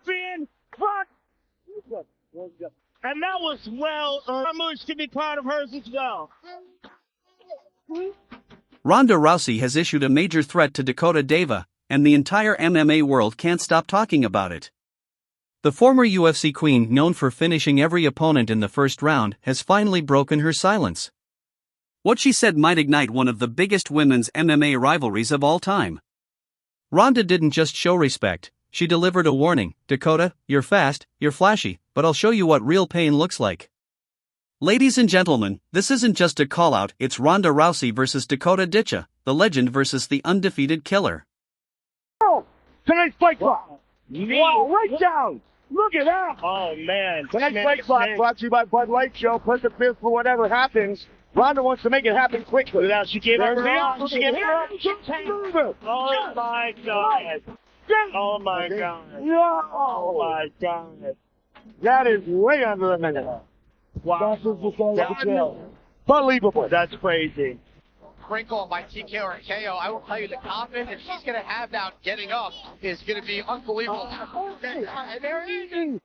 champion. Fuck. And that was well. Moose can be proud of hers as well. Ronda Rousey has issued a major threat to Dakota Ditcheva, and the entire MMA world can't stop talking about it. The former UFC queen, known for finishing every opponent in the first round, has finally broken her silence. What she said might ignite one of the biggest women's MMA rivalries of all time. Ronda didn't just show respect, she delivered a warning. Dakota, you're fast, you're flashy, but I'll show you what real pain looks like. Ladies and gentlemen, this isn't just a call-out, it's Ronda Rousey versus Dakota Ditcheva, the legend versus the undefeated killer. Oh, tonight's fight clock. Wow, right down. Look at that. Oh, man. Tonight's fight clock brought to you by Bud Light Show. Put the fifth for whatever happens. Ronda wants to make it happen quickly. Now she gave up her arm. She gave her arm. Oh, my God. Oh, my God. Oh, my God. That is way under a minute. Wow. Unbelievable. That's crazy. Crinkle by TKO or KO, I will tell you the confidence that she's going to have now getting up is going to be unbelievable. And they're eating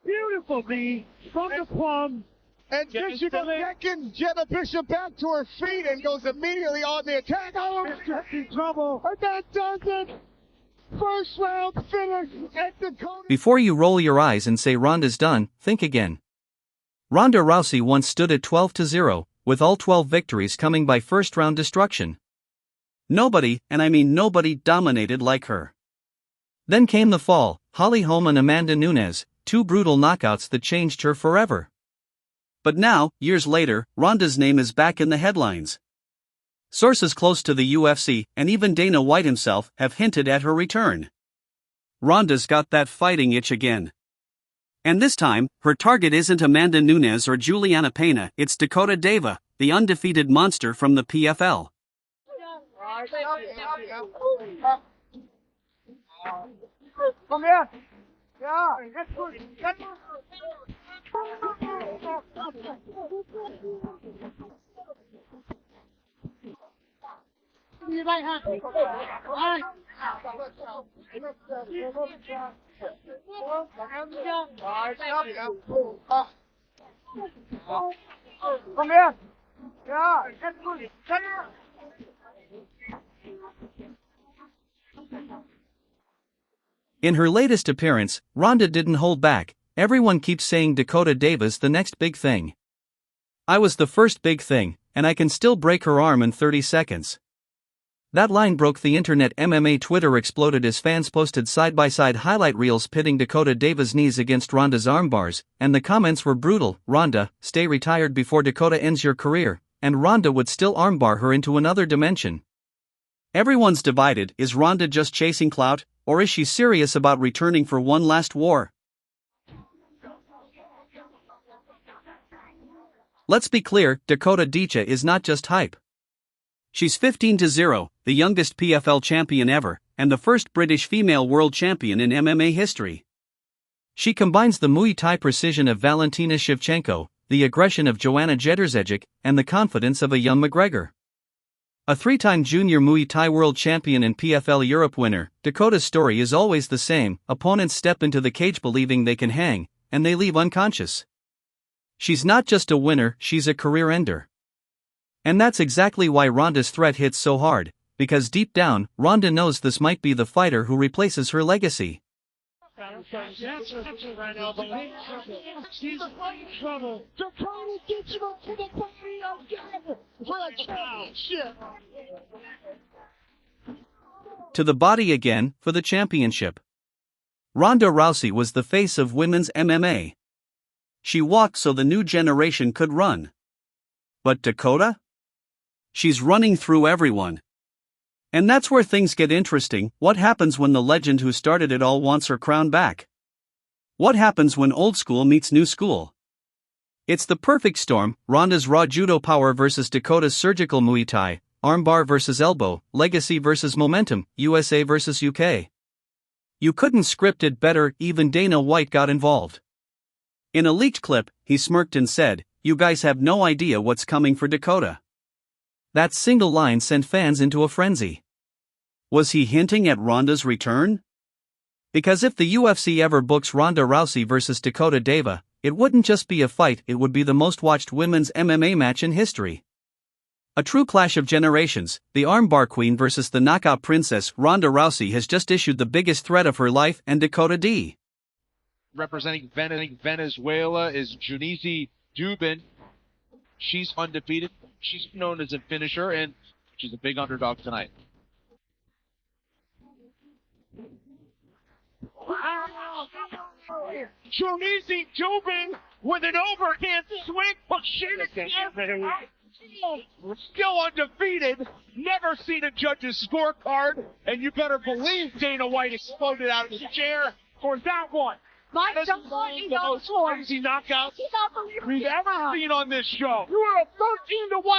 beautifully from the plum. And Ditcheva seconds Jenna Bishop back to her feet and goes immediately on the attack. Oh, in trouble. And that does it. First round finish at Dakota. Before you roll your eyes and say Ronda's done, think again. Ronda Rousey once stood at 12-0, with all 12 victories coming by first-round destruction. Nobody, and I mean nobody, dominated like her. Then came the fall, Holly Holm and Amanda Nunes, two brutal knockouts that changed her forever. But now, years later, Ronda's name is back in the headlines. Sources close to the UFC, and even Dana White himself, have hinted at her return. Ronda's got that fighting itch again. And this time, her target isn't Amanda Nunes or Juliana Pena, it's Dakota Ditcheva, the undefeated monster from the PFL. Come here. Yeah. Come here. Yeah. In her latest appearance, Ronda didn't hold back. Everyone keeps saying Dakota Ditcheva's the next big thing. I was the first big thing, and I can still break her arm in 30 seconds. That line broke the internet. MMA Twitter exploded as fans posted side-by-side highlight reels pitting Dakota Ditcheva's knees against Ronda's armbars, and the comments were brutal. Ronda, stay retired before Dakota ends your career, and Ronda would still armbar her into another dimension. Everyone's divided. Is Ronda just chasing clout, or is she serious about returning for one last war? Let's be clear, Dakota Ditcheva is not just hype. She's 15-0, the youngest PFL champion ever, and the first British female world champion in MMA history. She combines the Muay Thai precision of Valentina Shevchenko, the aggression of Joanna Jedrzejczyk, and the confidence of a young McGregor. A three-time junior Muay Thai world champion and PFL Europe winner, Dakota's story is always the same: opponents step into the cage believing they can hang, and they leave unconscious. She's not just a winner, she's a career ender. And that's exactly why Ronda's threat hits so hard, because deep down, Ronda knows this might be the fighter who replaces her legacy. She's in trouble. Dakota Ditcheva to the body again. To the body again, for the championship. Ronda Rousey was the face of women's MMA. She walked so the new generation could run. But Dakota? She's running through everyone. And that's where things get interesting. What happens when the legend who started it all wants her crown back? What happens when old school meets new school? It's the perfect storm: Ronda's raw judo power versus Dakota's surgical Muay Thai, armbar versus elbow, legacy versus momentum, USA versus UK. You couldn't script it better. Even Dana White got involved. In a leaked clip, he smirked and said, "You guys have no idea what's coming for Dakota." That single line sent fans into a frenzy. Was he hinting at Ronda's return? Because if the UFC ever books Ronda Rousey versus Dakota Ditcheva, it wouldn't just be a fight, it would be the most watched women's MMA match in history. A true clash of generations, the armbar queen versus the knockout princess. Ronda Rousey has just issued the biggest threat of her life, and Dakota D. Representing Venezuela is Junice Dubin. She's undefeated. She's known as a finisher, and she's a big underdog tonight. Junice Dubin with an overhand swing. Still undefeated. Never seen a judge's scorecard. And you better believe Dana White exploded out of his chair for that one. This is one of the most crazy knockouts we've ever seen on this show. You were a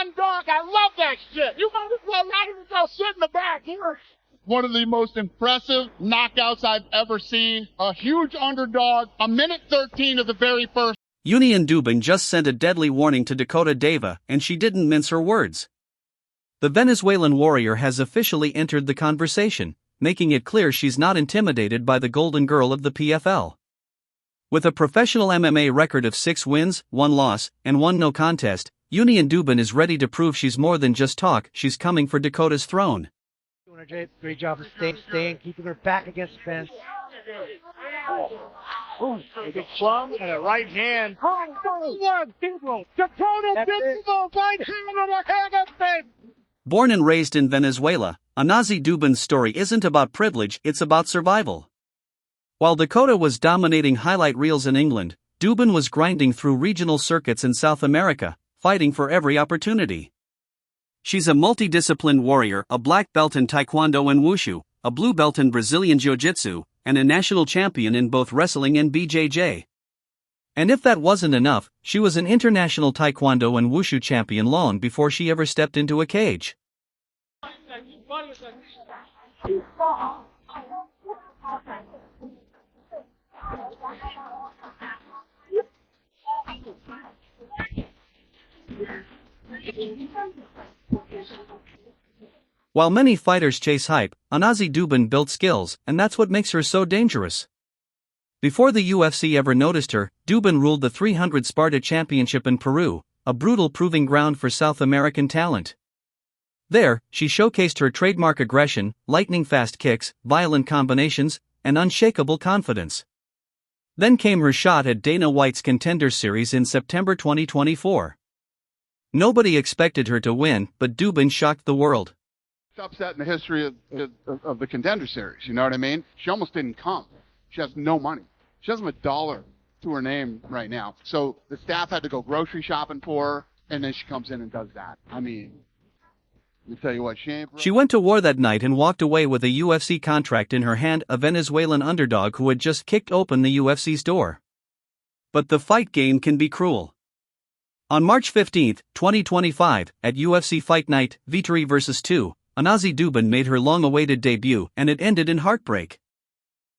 13-1 dog. I love that shit. You might as well not even go sit in the back here. One of the most impressive knockouts I've ever seen. A huge underdog. A minute 13 of the very first. Union Dubin just sent a deadly warning to Dakota Ditcheva, and she didn't mince her words. The Venezuelan warrior has officially entered the conversation, making it clear she's not intimidated by the golden girl of the PFL. With a professional MMA record of 6 wins, 1 loss, and 1 no contest, Union Dubin is ready to prove she's more than just talk. She's coming for Dakota's throne. Doing a great job of staying, keeping her back against the fence. A big plum and a right hand. Dakota Ditcheva, right hand on the head of fence. Born and raised in Venezuela, Anazi Dubin's story isn't about privilege, it's about survival. While Dakota was dominating highlight reels in England, Dubin was grinding through regional circuits in South America, fighting for every opportunity. She's a multidisciplined warrior, a black belt in Taekwondo and Wushu, a blue belt in Brazilian Jiu-Jitsu, and a national champion in both wrestling and BJJ. And if that wasn't enough, she was an international Taekwondo and Wushu champion long before she ever stepped into a cage. While many fighters chase hype, Anazi Dubin built skills, and that's what makes her so dangerous. Before the UFC ever noticed her, Dubin ruled the 300 Sparta Championship in Peru, a brutal proving ground for South American talent. There, she showcased her trademark aggression, lightning-fast kicks, violent combinations, and unshakable confidence. Then came her shot at Dana White's Contender Series in September 2024. Nobody expected her to win, but Dubin shocked the world. Upset in the history of the Contender Series, you know what I mean? She almost didn't come. She has no money. She doesn't have $1 to her name right now. So the staff had to go grocery shopping for her, and then she comes in and does that. I mean, let me tell you what, she ain't... She went to war that night and walked away with a UFC contract in her hand, a Venezuelan underdog who had just kicked open the UFC's door. But the fight game can be cruel. On March 15, 2025, at UFC Fight Night, Vittori vs. 2, Anazi Dubin made her long-awaited debut, and it ended in heartbreak.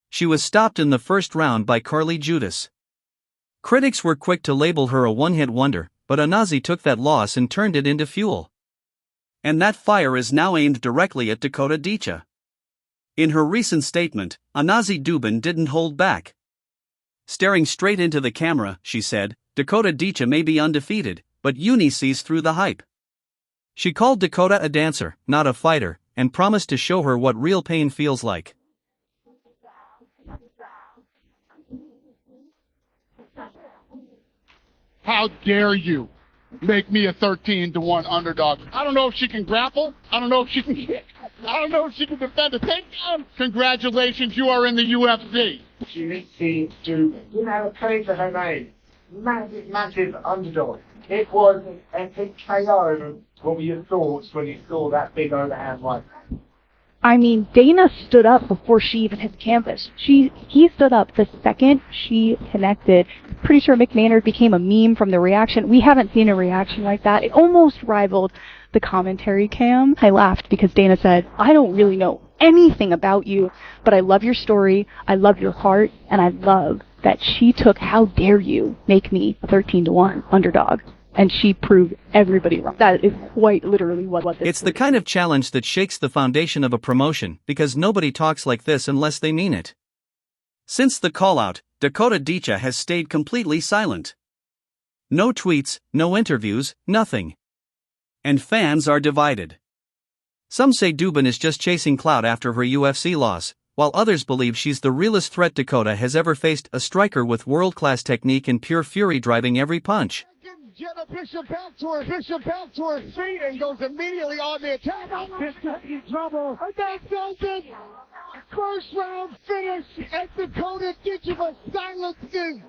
She was stopped in the first round by Carly Judas. Critics were quick to label her a one-hit wonder, but Anazi took that loss and turned it into fuel. And that fire is now aimed directly at Dakota Ditcheva. In her recent statement, Anazi Dubin didn't hold back. Staring straight into the camera, she said, "Dakota Ditcheva may be undefeated, but Uni sees through the hype." She called Dakota a dancer, not a fighter, and promised to show her what real pain feels like. How dare you make me a 13-1 underdog? I don't know if she can grapple. I don't know if she can kick. I don't know if she can defend a takedown. Congratulations, you are in the UFC. She needs to, play for her name. Massive underdog. It was an epic KO. What were your thoughts when you saw that big overhand one? I mean, Dana stood up before she even hit the canvas. He stood up the second she connected. Pretty sure Mick Maynard became a meme from the reaction. We haven't seen a reaction like that. It almost rivaled the commentary cam. I laughed because Dana said, "I don't really know anything about you, but I love your story, I love your heart, and I love that she took, how dare you make me a 13-1 underdog." And she proved everybody wrong. That is quite literally what this It's the kind of challenge that shakes the foundation of a promotion, because nobody talks like this unless they mean it. Since the call-out, Dakota Ditcheva has stayed completely silent. No tweets, no interviews, nothing. And fans are divided. Some say Dubin is just chasing clout after her UFC loss, while others believe she's the realest threat Dakota has ever faced, a striker with world-class technique and pure fury driving every punch. Jenna Bishop back to her feet and goes immediately on the attack. Bishop in trouble. And that does it. First round finish, and Dakota Ditcheva silences.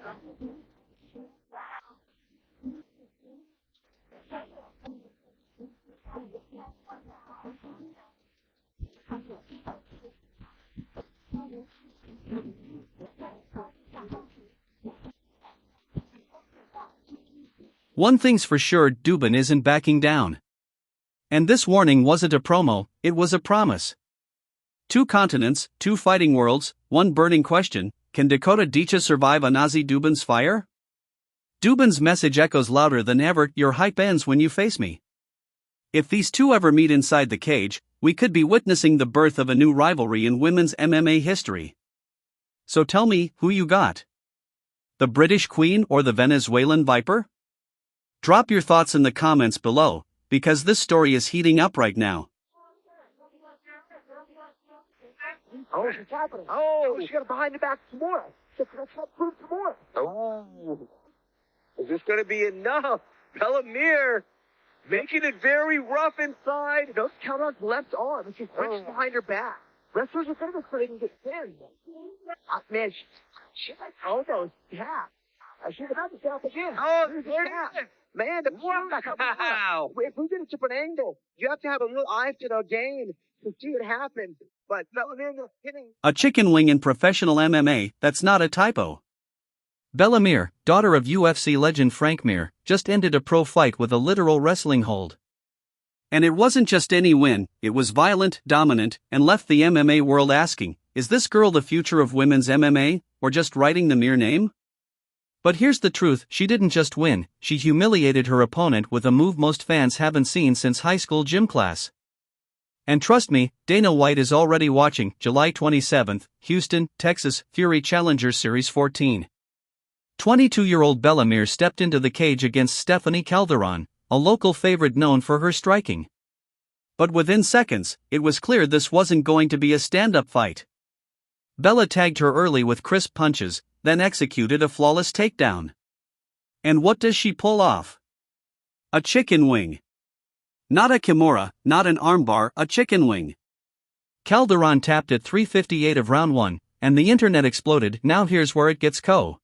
One thing's for sure, Dubin isn't backing down. And this warning wasn't a promo, it was a promise. 2 continents, 2 fighting worlds, 1 burning question: can Dakota Ditcheva survive on Ozzy Dubin's fire? Dubin's message echoes louder than ever: your hype ends when you face me. If these two ever meet inside the cage, we could be witnessing the birth of a new rivalry in women's MMA history. So tell me, who you got? The British Queen or the Venezuelan Viper? Drop your thoughts in the comments below, because this story is heating up right now. Oh, she's happening. Oh, she got it behind the back some more. Let's prove some more. Oh. Is this going to be enough? Bellamere making it very rough inside. Those counters left arm, and she's wrenched behind her back. Wrestlers are famous so they can get pinned. Man, she like elbows. Yeah. She's about to set up again. Oh, there it is. Man, wow. If we get a different angle, you have to have a little eye to the game to see it happen. But Bellamere hitting. A chicken wing in professional MMA, that's not a typo. Bellamere, daughter of UFC legend Frank Mir, just ended a pro fight with a literal wrestling hold. And it wasn't just any win, it was violent, dominant, and left the MMA world asking, is this girl the future of women's MMA, or just writing the Mir name? But here's the truth, she didn't just win, she humiliated her opponent with a move most fans haven't seen since high school gym class. And trust me, Dana White is already watching. July 27th, Houston, Texas, Fury Challenger Series 14. 22-year-old Bellamere stepped into the cage against Stephanie Calderon, a local favorite known for her striking. But within seconds, it was clear this wasn't going to be a stand-up fight. Bella tagged her early with crisp punches, then executed a flawless takedown. And what does she pull off? A chicken wing. Not a kimura, not an armbar, a chicken wing. Calderon tapped at 3:58 of round 1, and the internet exploded. Now here's where it gets co.